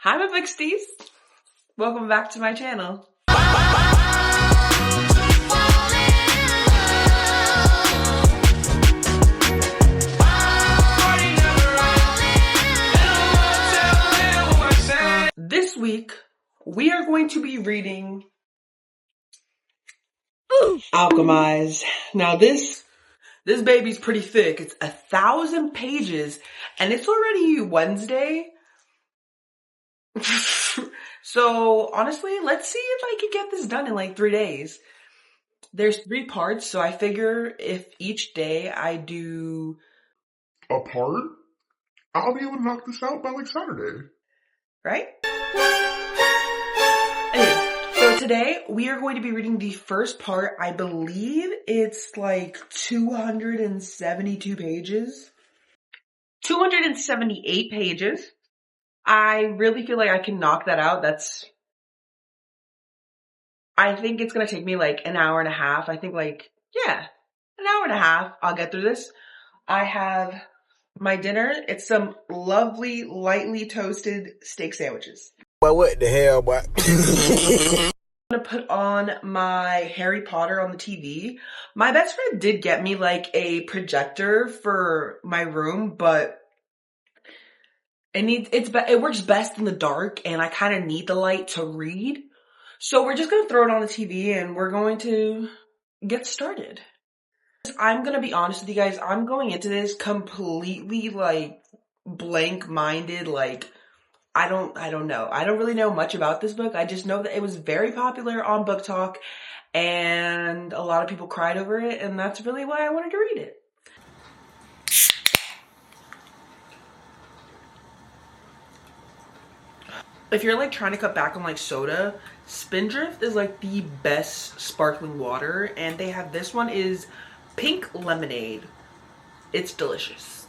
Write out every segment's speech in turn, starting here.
Hi, my booksties. Welcome back to my channel. This week, we are going to be reading Alchemised. Now this baby's pretty thick. It's 1,000 pages and it's already Wednesday. So honestly, let's see if I can get this done in like 3 days. There's 3 parts, so I figure if each day I do a part, I'll be able to knock this out by like Saturday. Right? Anyway, so today we are going to be reading the first part. I believe it's like 272 pages. 278 pages. I really feel like I can knock that out. I think it's going to take me like an hour and a half. I think like, yeah, an hour and a half. I'll get through this. I have my dinner. It's some lovely, lightly toasted steak sandwiches. But what the hell, boy? I'm gonna put on my Harry Potter on the TV. My best friend did get me like a projector for my room, but it works best in the dark and I kind of need the light to read. So we're just gonna throw it on the TV and we're going to get started. I'm gonna be honest with you guys, I'm going into this completely like blank-minded, like I don't know. I don't really know much about this book. I just know that it was very popular on Book Talk and a lot of people cried over it, and that's really why I wanted to read it. If you're like trying to cut back on like soda, Spindrift is like the best sparkling water, and they have this one is pink lemonade. It's delicious.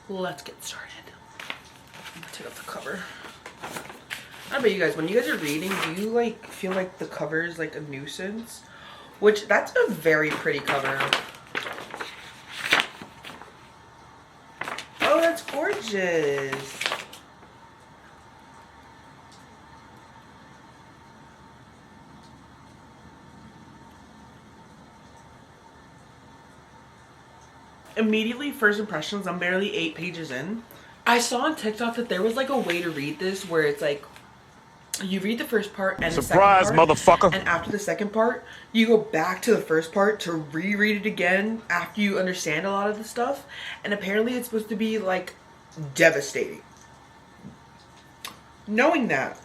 Let's get started. I'm gonna take off the cover. I don't know about you guys, when you guys are reading, do you like feel like the cover is like a nuisance? Which, that's a very pretty cover. Oh, that's gorgeous. Immediately, first impressions, I'm barely 8 pages in. I saw on TikTok that there was like a way to read this where it's like you read the first part and surprise, the second part, motherfucker. and after the second part, you go back to the first part to reread it again after you understand a lot of the stuff. And apparently it's supposed to be like devastating. Knowing that,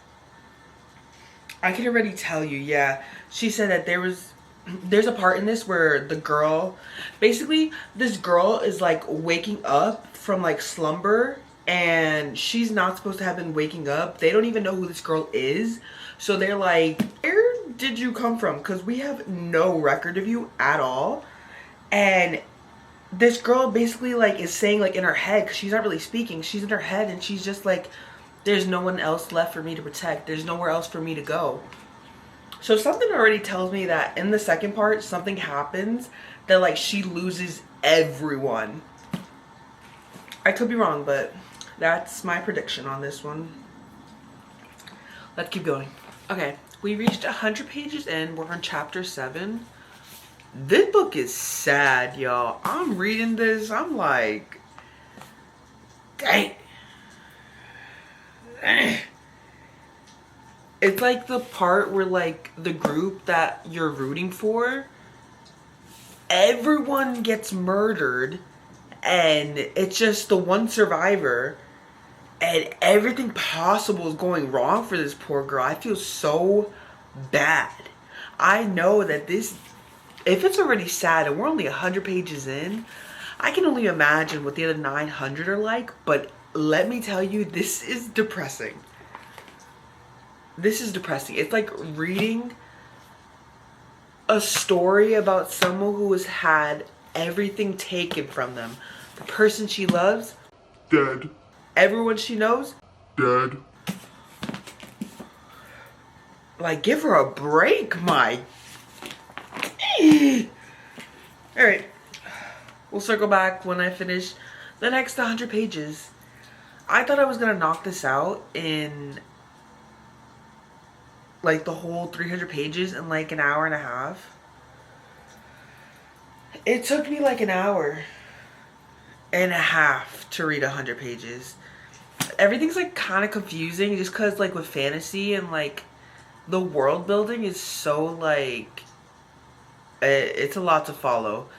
I can already tell you, yeah, she said that there's a part in this where the girl, basically this girl is like waking up from like slumber and she's not supposed to have been waking up. They don't even know who this girl is. So they're like, where did you come from? Because we have no record of you at all. And this girl basically like is saying like in her head, because she's not really speaking, she's in her head and she's just like, there's no one else left for me to protect. There's nowhere else for me to go. So something already tells me that in the second part, something happens that like she loses everyone. I could be wrong, but that's my prediction on this one. Let's keep going. Okay, we reached 100 pages in. We're on chapter 7. This book is sad, y'all. I'm reading this. I'm like, dang. It's like the part where like the group that you're rooting for, everyone gets murdered and it's just the one survivor and everything possible is going wrong for this poor girl. I feel so bad. I know that this, if it's already sad and we're only 100 pages in, I can only imagine what the other 900 are like, but let me tell you, this is depressing. This is depressing. It's like reading a story about someone who has had everything taken from them. The person she loves, Dead. Everyone she knows, Dead. Like, give her a break, my. Alright. We'll circle back when I finish the next 100 pages. I thought I was gonna knock this out in like the whole 300 pages in like an hour and a half. It took me like an hour and a half to read 100 pages. Everything's like kind of confusing just because like with fantasy and like the world building is so like it's a lot to follow.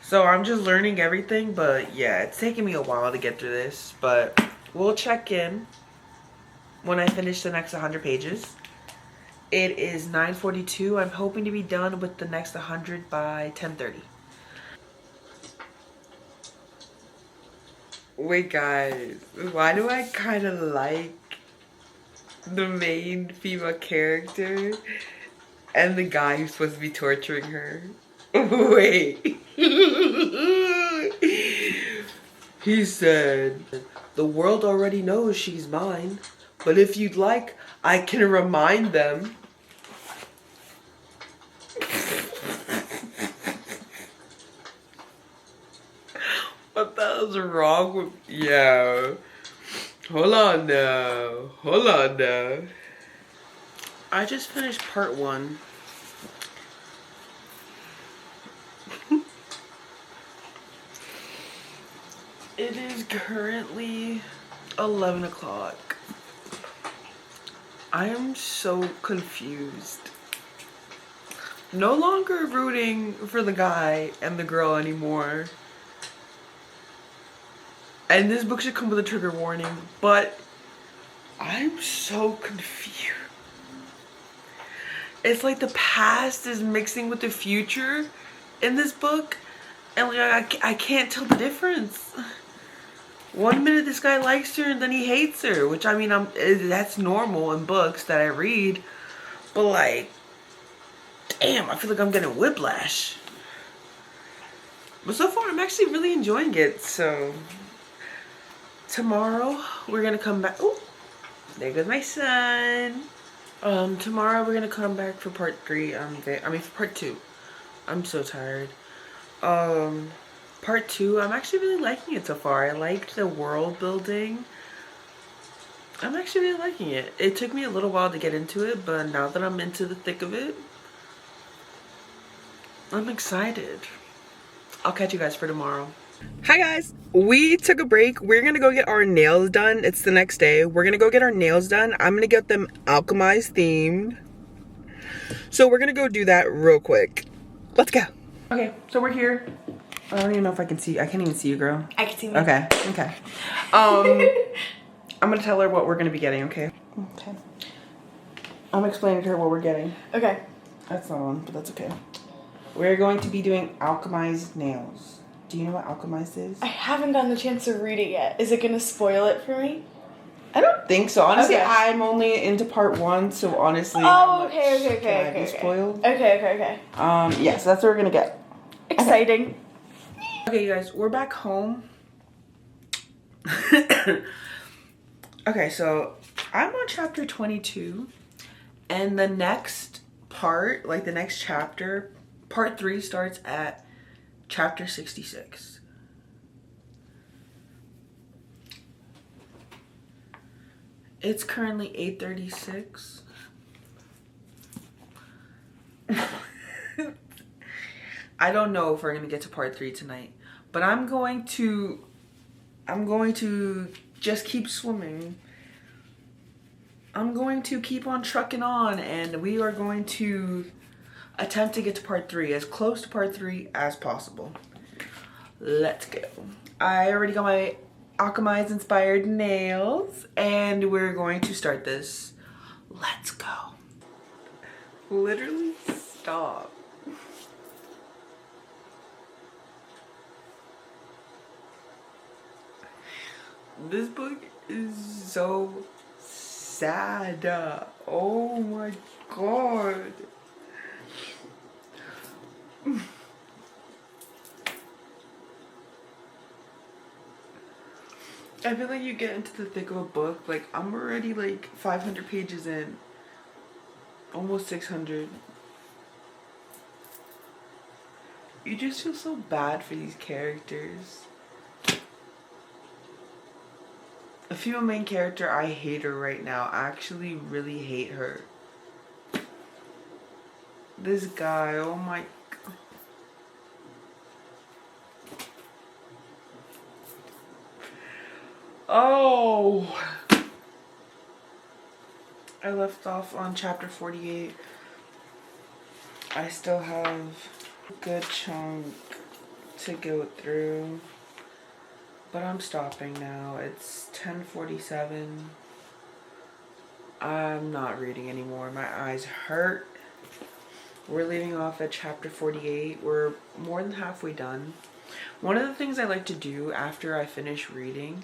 So I'm just learning everything, but yeah, it's taking me a while to get through this, but we'll check in when I finish the next 100 pages. It is 9:42. I'm hoping to be done with the next 100 by 10:30. Wait, guys, why do I kind of like the main female character and the guy who's supposed to be torturing her? Wait. He said, "The world already knows she's mine, but if you'd like, I can remind them." What the hell's wrong with... Yeah. Hold on now. Hold on now. I just finished part 1. It is currently 11 o'clock. I am so confused. No longer rooting for the guy and the girl anymore. And this book should come with a trigger warning, but I'm so confused. It's like the past is mixing with the future in this book, and like I can't tell the difference. One minute this guy likes her and then he hates her, which I mean, that's normal in books that I read, but like, damn, I feel like I'm getting whiplash. But so far, I'm actually really enjoying it, so... Tomorrow, we're gonna come back... Oh, there goes my son. Tomorrow we're gonna come back for part 3. For part 2. I'm so tired. Part 2, I'm actually really liking it so far. I liked the world building. I'm actually really liking it. It took me a little while to get into it, but now that I'm into the thick of it, I'm excited. I'll catch you guys for tomorrow. Hi guys, we took a break. We're gonna go get our nails done. It's the next day. We're gonna go get our nails done. I'm gonna get them Alchemised themed. So we're gonna go do that real quick. Let's go. Okay, so we're here. I don't even know if I can see. I can't even see you, girl. I can see me. Okay, okay. I'm gonna tell her what we're gonna be getting, okay? Okay. I'm explaining to her what we're getting. Okay. That's not on, but that's okay. We're going to be doing Alchemized nails. Do you know what Alchemized is? I haven't gotten the chance to read it yet. Is it gonna spoil it for me? I don't think so. Honestly, Okay. I'm only into part 1, so honestly, Oh, okay. can I be spoiled? Okay. Yes, that's what we're gonna get. Exciting. Okay, you guys, we're back home. Okay, so I'm on chapter 22, and the next part, like the next chapter, part 3 starts at chapter 66. It's currently 8:36. I don't know if we're gonna get to part 3 tonight, but I'm going to just keep swimming. I'm going to keep on trucking on, and we are going to attempt to get to part 3, as close to part 3 as possible. Let's go. I already got my Alchemized inspired nails, and we're going to start this. Let's go. Literally stop. This book is so sad. Oh my god. I feel like you get into the thick of a book. Like, I'm already like 500 pages in. Almost 600. You just feel so bad for these characters. The female main character, I hate her right now. I actually really hate her. This guy, oh my. Oh. I left off on chapter 48. I still have a good chunk to go through. But I'm stopping now. It's 10:47. I'm not reading anymore. My eyes hurt. We're leaving off at chapter 48. We're more than halfway done. One of the things I like to do after I finish reading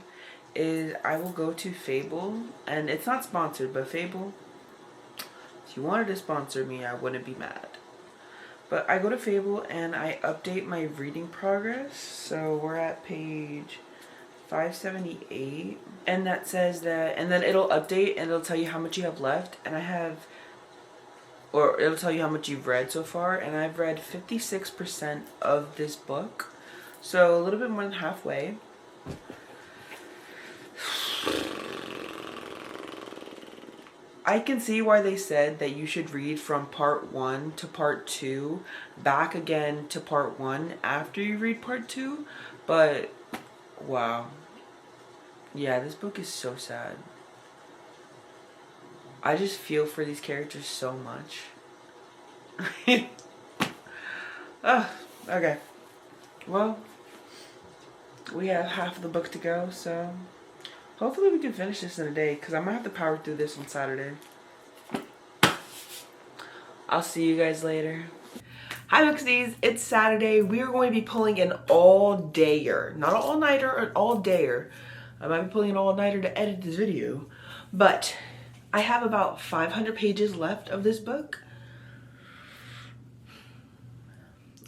is I will go to Fable. And it's not sponsored, but Fable, if you wanted to sponsor me, I wouldn't be mad. But I go to Fable and I update my reading progress. So we're at page 578, and that says that, and then it'll update and it'll tell you how much you have left, and I have, or it'll tell you how much you've read so far, and I've read 56% of this book, so a little bit more than halfway. I can see why they said that you should read from part 1 to part 2, back again to part 1 after you read part 2, but wow. Yeah, this book is so sad. I just feel for these characters so much. Oh, okay. Well, we have half of the book to go, so hopefully we can finish this in a day, because I'm going to have to power through this on Saturday. I'll see you guys later. Hi booksties, it's Saturday. We are going to be pulling an all-dayer. Not an all-nighter, an all-dayer. I might be pulling an all-nighter to edit this video. But I have about 500 pages left of this book.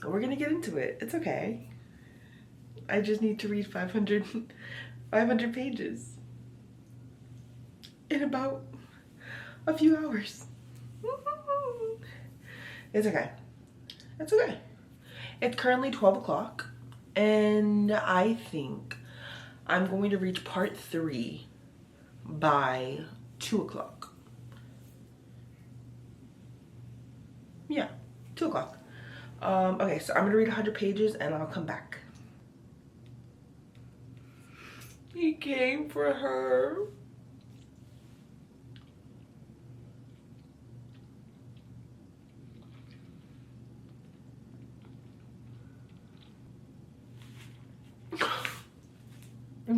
We're going to get into it. It's okay. I just need to read 500 pages in about a few hours. It's okay. It's okay. It's currently 12 o'clock, and I think I'm going to reach part 3 by 2 o'clock. Yeah, 2 o'clock. Okay, so I'm going to read 100 pages, and I'll come back. He came for her.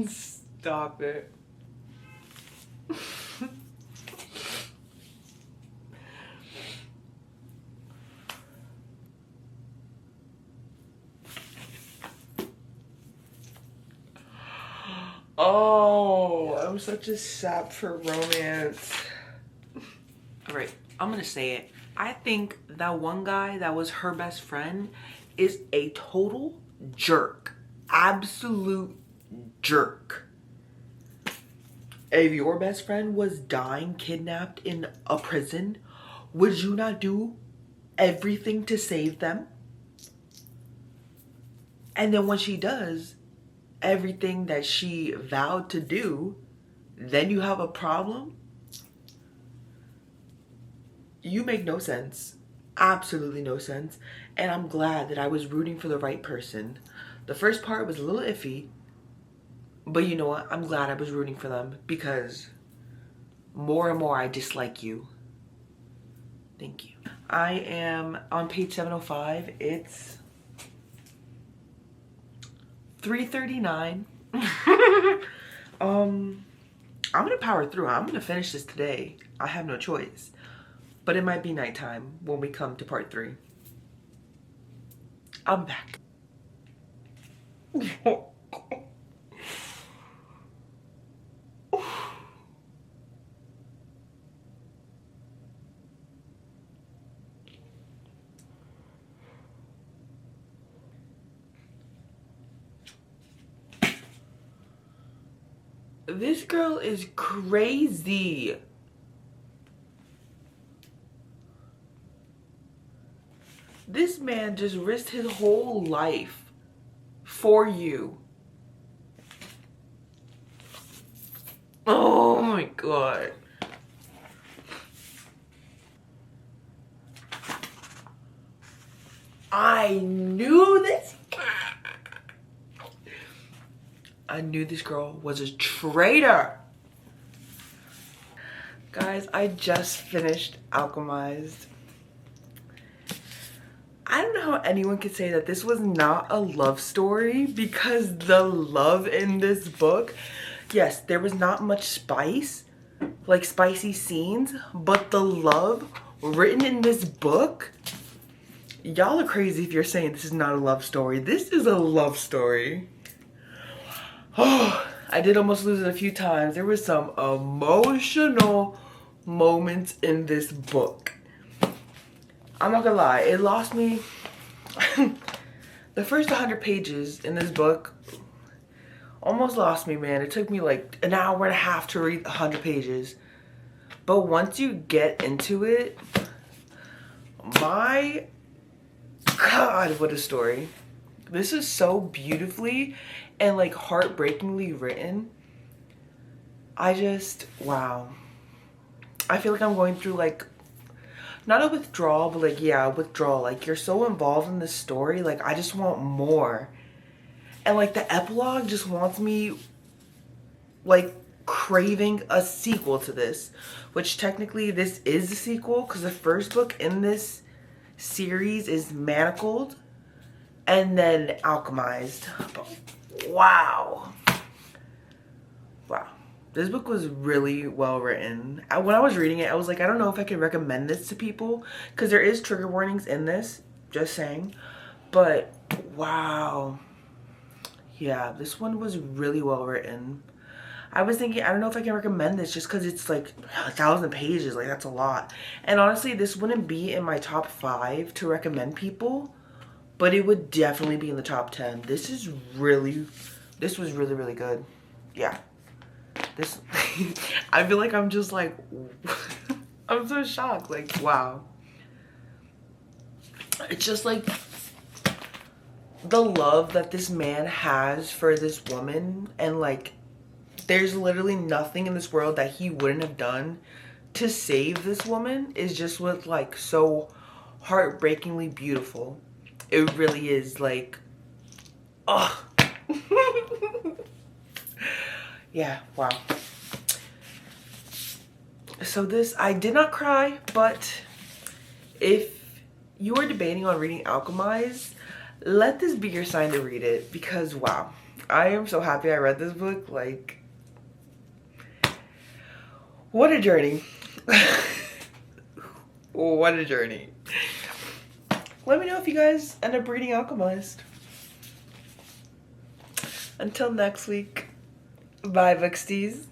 Stop it. Oh, I'm such a sap for romance. Alright, I'm gonna say it. I think that one guy that was her best friend is a total jerk. Absolute jerk. If your best friend was dying, kidnapped in a prison, would you not do everything to save them? And then when she does everything that she vowed to do, then you have a problem? You make no sense. Absolutely no sense. And I'm glad that I was rooting for the right person. The first part was a little iffy, but you know what? I'm glad I was rooting for them, because more and more I dislike you. Thank you. I am on page 705. It's 3:39. I'm gonna power through. I'm gonna finish this today. I have no choice. But it might be nighttime when we come to part 3. I'm back. This girl is crazy. This man just risked his whole life for you. Oh my god. I knew this. I knew this girl was a traitor. Guys, I just finished Alchemized. I don't know how anyone could say that this was not a love story, because the love in this book, yes, there was not much spice, like spicy scenes, but the love written in this book, y'all are crazy if you're saying this is not a love story. This is a love story. Oh, I did almost lose it a few times. There were some emotional moments in this book. I'm not gonna lie, it lost me. The first 100 pages in this book almost lost me, man. It took me like an hour and a half to read 100 pages. But once you get into it, my God, what a story. This is so beautifully and like heartbreakingly written. Wow. I feel like I'm going through like, not a withdrawal, but like, yeah, withdrawal. Like, you're so involved in this story, like, I just want more. And like, the epilogue just wants me, like, craving a sequel to this. Which technically, this is a sequel, because the first book in this series is Manacled, and then Alchemized. But, wow. Wow. This book was really well written. When I was reading it, I was like, I don't know if I can recommend this to people, because there is trigger warnings in this, just saying. But wow. Yeah, this one was really well written. I was thinking, I don't know if I can recommend this just because it's like 1,000 pages. Like, that's a lot. And honestly, this wouldn't be in my top 5 to recommend people, but it would definitely be in the top 10. This was really, really good. Yeah. This, I feel like I'm just like, I'm so shocked. Like, wow. It's just like the love that this man has for this woman, and like, there's literally nothing in this world that he wouldn't have done to save this woman, is just what, like, so heartbreakingly beautiful. It really is, like, oh. Yeah, wow. So this, I did not cry, but if you are debating on reading Alchemized, let this be your sign to read it, because wow, I am so happy I read this book. Like, what a journey. What a journey. Let me know if you guys end up reading Alchemized. Until next week, bye booksties.